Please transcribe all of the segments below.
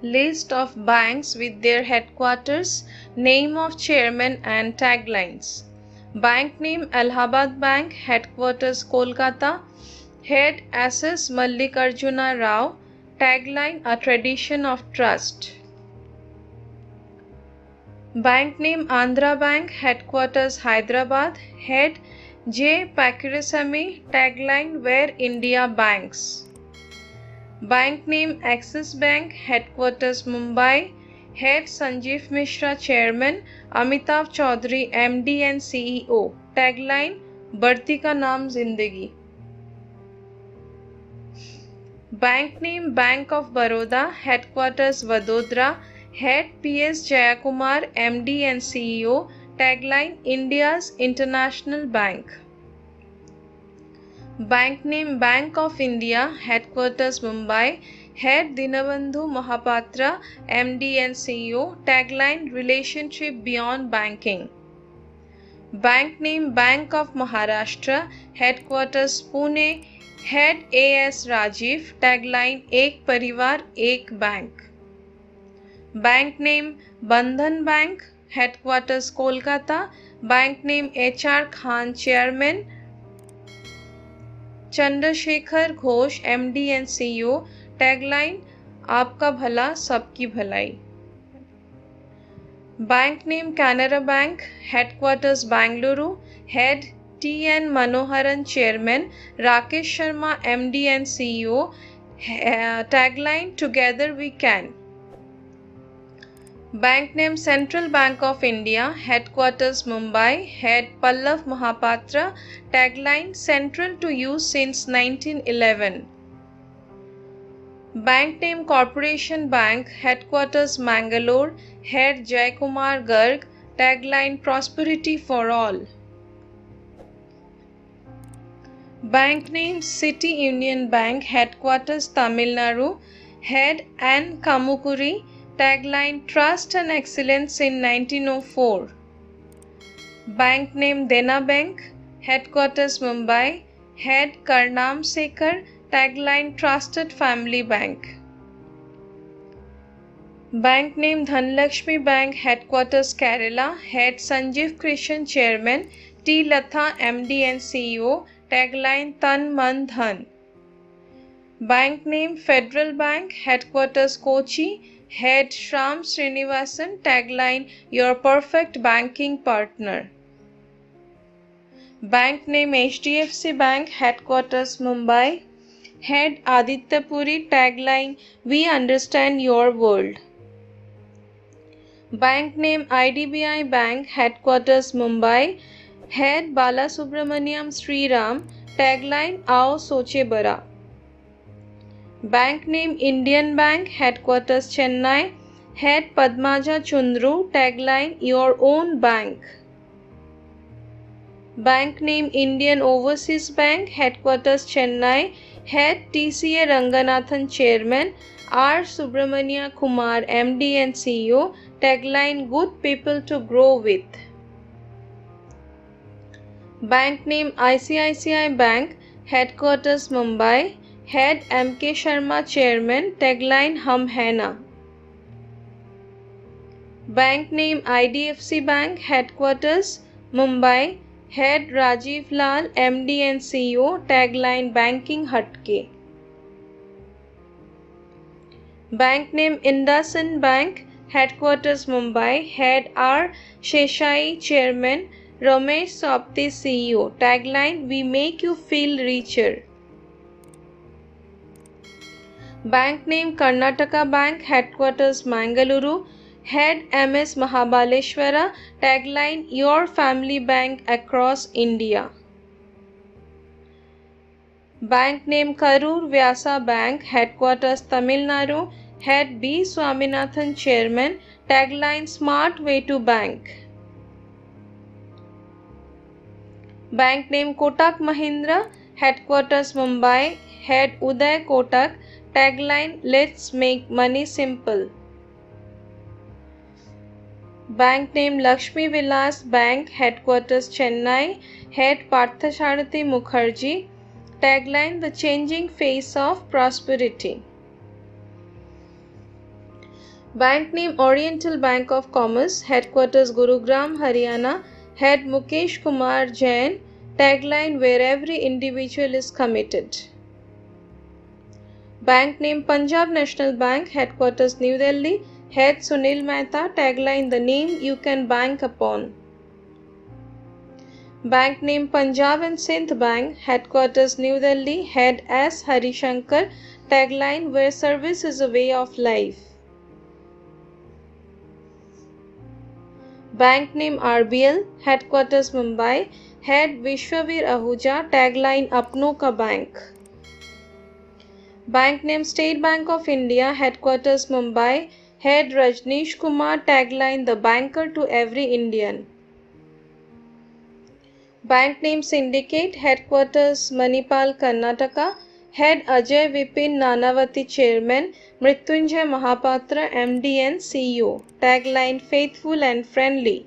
List of banks with their headquarters, name of chairman and taglines. Bank name Allahabad Bank, headquarters Kolkata, head SS Mallikarjuna Rao, tagline A Tradition of Trust. Bank name Andhra Bank, headquarters Hyderabad, head J. Pakirisamy, tagline Where India Banks. Bank name Axis Bank, headquarters Mumbai, head Sanjeev Mishra, chairman, Amitav Chaudhary, MD and CEO, tagline बढ़ती का नाम जिंदगी. Bank name Bank of Baroda, headquarters Vadodara, head PS Jayakumar, MD and CEO, tagline India's International Bank. Bank name Bank of India, headquarters Mumbai, head Dinabandhu Mahapatra, MD and CEO, tagline Relationship Beyond Banking. Bank name Bank of Maharashtra, headquarters Pune, head AS Rajiv, tagline Ek Parivar Ek Bank. Bank name Bandhan Bank, headquarters Kolkata, bank name HR Khan, chairman, Chandrasekhar Ghosh, MD and CEO, tagline आपका भला सबकी भलाई. Bank name Canara Bank, headquarters Bangalore, head TN Manoharan, chairman, Rakesh Sharma, MD and CEO, tagline Together We Can. Bank name Central Bank of India, headquarters Mumbai, head Pallav Mahapatra, tagline Central to You since 1911. Bank name Corporation Bank, headquarters Mangalore, head Jaykumar Garg, tagline Prosperity for All. Bank name City Union Bank, headquarters Tamil Nadu, head N. Kamukuri, tagline Trust and Excellence in 1904. Bank name Dena Bank, headquarters Mumbai, head Karnam Sekar, tagline Trusted Family Bank. Bank name Dhanlakshmi Bank, headquarters Kerala, head Sanjeev Krishan, chairman, T. Latha, MD and CEO, tagline Tan Man Dhan. Bank name Federal Bank, headquarters Kochi, head Shram Srinivasan, tagline Your Perfect Banking Partner. Bank name HDFC Bank, headquarters Mumbai, head Aditya Puri, tagline We Understand Your World. Bank name IDBI Bank, headquarters Mumbai, head Balasubramaniam Sriram, tagline Aao Soche Bara. Bank name Indian Bank, headquarters Chennai, head Padmaja Chundru, tagline Your Own Bank. Bank name Indian Overseas Bank, headquarters Chennai, head TCA Ranganathan, chairman, R. Subramania Kumar, MD and CEO, tagline Good People to Grow With. Bank name ICICI Bank, headquarters Mumbai, head MK Sharma, chairman, tagline Hum Hai Na. Bank name IDFC Bank, headquarters Mumbai, head Rajiv Lal, MD and CEO, tagline Banking Hatke. Bank name IndusInd Bank, headquarters Mumbai, head R. Sheshai, chairman, Ramesh Sopti, CEO, tagline We Make You Feel Richer. Bank name Karnataka Bank, headquarters Mangaluru, head MS Mahabaleshwara, tagline Your Family Bank Across India. Bank name Karur Vyasa Bank, headquarters Tamil Nadu, head B. Swaminathan, chairman, tagline Smart Way to Bank. Bank name Kotak Mahindra, headquarters Mumbai, head Uday Kotak, tagline Let's Make Money Simple. Bank name Lakshmi Vilas Bank, headquarters Chennai, head Parthasarathi Mukherjee, tagline The Changing Face of Prosperity. Bank name Oriental Bank of Commerce, headquarters Gurugram, Haryana, head Mukesh Kumar Jain, tagline where every individual is committed. Bank name Punjab National Bank, headquarters New Delhi, head Sunil Mehta, tagline the name you can bank upon. Bank name Punjab and Sindh Bank, headquarters New Delhi, head S. Harishankar, tagline where service is a way of life. Bank name RBL, headquarters Mumbai, head Vishwavir Ahuja, tagline Apno Ka Bank. Bank name State Bank of India, headquarters Mumbai, head Rajneesh Kumar, tagline the banker to every Indian. Bank name Syndicate, headquarters Manipal, Karnataka, head Ajay Vipin Nanavati, chairman, Mrityunjay Mahapatra, MD and CEO, tagline faithful and friendly.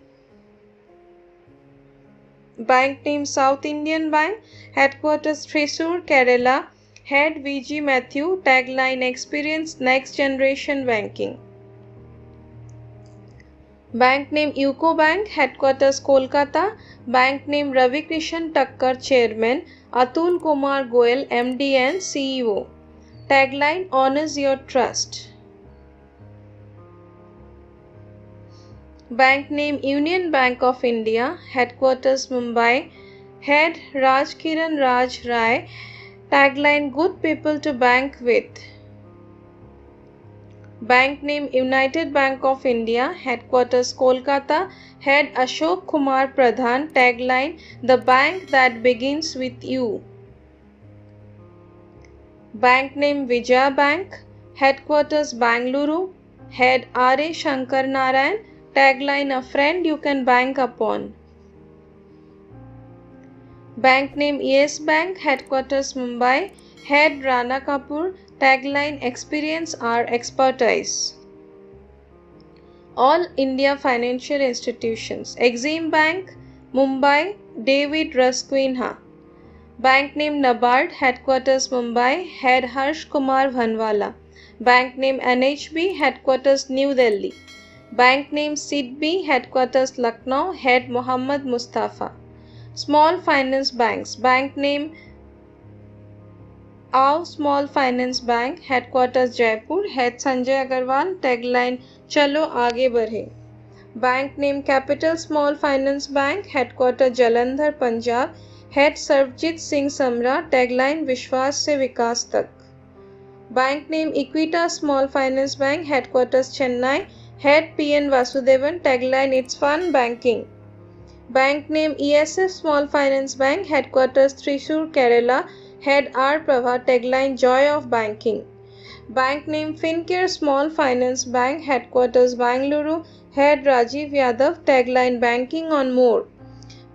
Bank name South Indian Bank, headquarters Thrissur, Kerala, head VG Matthew, tagline experience next generation banking. Bank name UCO Bank, headquarters Kolkata, bank name Ravi Krishan Takkar, chairman, Atul Kumar Goel, MD and CEO, tagline honors your trust. Bank name Union Bank of India, headquarters Mumbai, head Raj Kiran Raj Rai, tagline good people to bank with. Bank name United Bank of India, headquarters Kolkata, head Ashok Kumar Pradhan, tagline the bank that begins with you. Bank name Vijaya Bank, headquarters Bangalore, head R.A. Shankar Narayan, tagline a friend you can bank upon. Bank name Yes Bank, headquarters Mumbai, head Rana Kapoor, tagline experience our expertise. All India Financial Institutions, Exim Bank, Mumbai, David Rasquinha. Bank name NABARD, headquarters Mumbai, head Harsh Kumar Bhanwala. Bank name NHB, headquarters New Delhi. Bank name SIDBI, headquarters Lucknow, head Muhammad Mustafa. Small Finance Banks, bank name Aw Small Finance Bank, headquarters Jaipur, head Sanjay Agarwal, tagline Chalo Aage Badhe. Bank name Capital Small Finance Bank, headquarters Jalandhar, Punjab, head Sarvjit Singh Samra, tagline Vishwas se Vikas tak. Bank name Equitas Small Finance Bank, headquarters Chennai, head PN Vasudevan, tagline it's fun banking. Bank name ESF Small Finance Bank, headquarters Thrissur, Kerala, head R. Prabha, tagline joy of banking. Bank name Fincare Small Finance Bank, headquarters Bangalore, head Rajiv Yadav, tagline banking on more.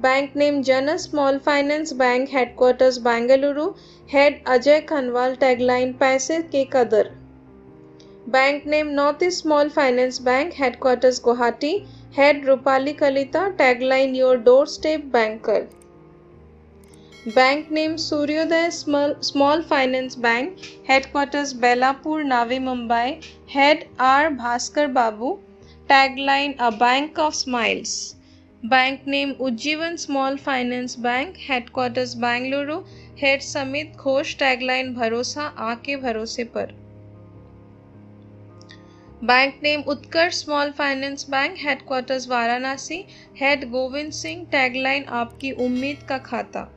Bank name Jana Small Finance Bank, headquarters Bangalore, head Ajay Khanwal, tagline paise ke qadar. Bank name Northeast Small Finance Bank, headquarters Guwahati, head Rupali Kalita, tagline your doorstep banker. Bank name Suryodaya Small Finance Bank, headquarters Belapur, Navi Mumbai, head R. Bhaskar Babu, tagline a bank of smiles. Bank name Ujjivan Small Finance Bank, headquarters Bangalore, head Samit Ghosh, tagline Bharosa Aake Bharose Par. Bank name Utkarsh Small Finance Bank, headquarters Varanasi, head Govind Singh, tagline Aapki Ummeed Ka Khata.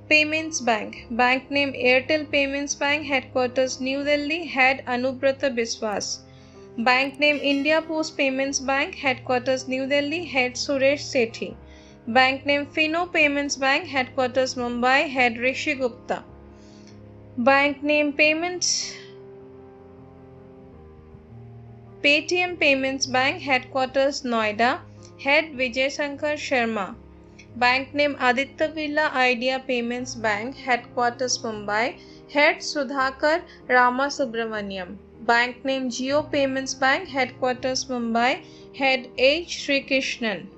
Payments Bank, bank name Airtel Payments Bank, headquarters New Delhi, head Anubrata Biswas. Bank name India Post Payments Bank, headquarters New Delhi, head Suresh Sethi. Bank name Fino Payments Bank, headquarters Mumbai, head Rishi Gupta. Bank name Paytm Payments Bank, headquarters Noida, head Vijay Shankar Sharma. Bank name Aditya Birla Idea Payments Bank, headquarters Mumbai, head Sudhakar Rama Subramaniam. Bank name Jio Payments Bank, headquarters Mumbai, head H. Sri Krishnan.